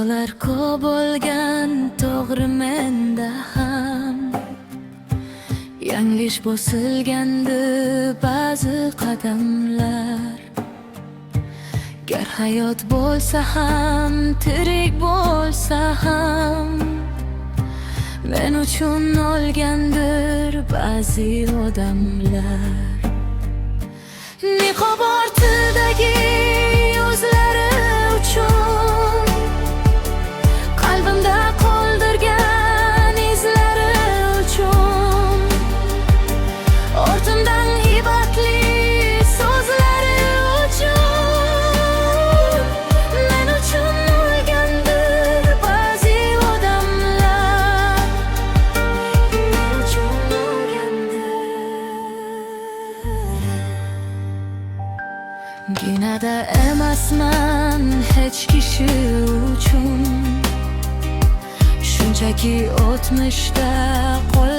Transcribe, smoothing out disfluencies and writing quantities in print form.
Xatolar ko'p bo'lgan, to'g'ri menda ham. Yanglish bosilgandi ba'zi qadamlar. Gar hayot bo'lsa ham, tirik bo'lsa ham, men uchun o'lgandir ba'zi odamlar. Niqob ortidagi yuzlari uchun qalbimda qoldirgan izlari uchun, ortimdan hibatli so'zlari uchun, men uchun o'lgandir ba'zi odamlar. Men uchun o'lgandir. Ginada emasman hech kishi uchun, shunchaki o'tmishda qolgan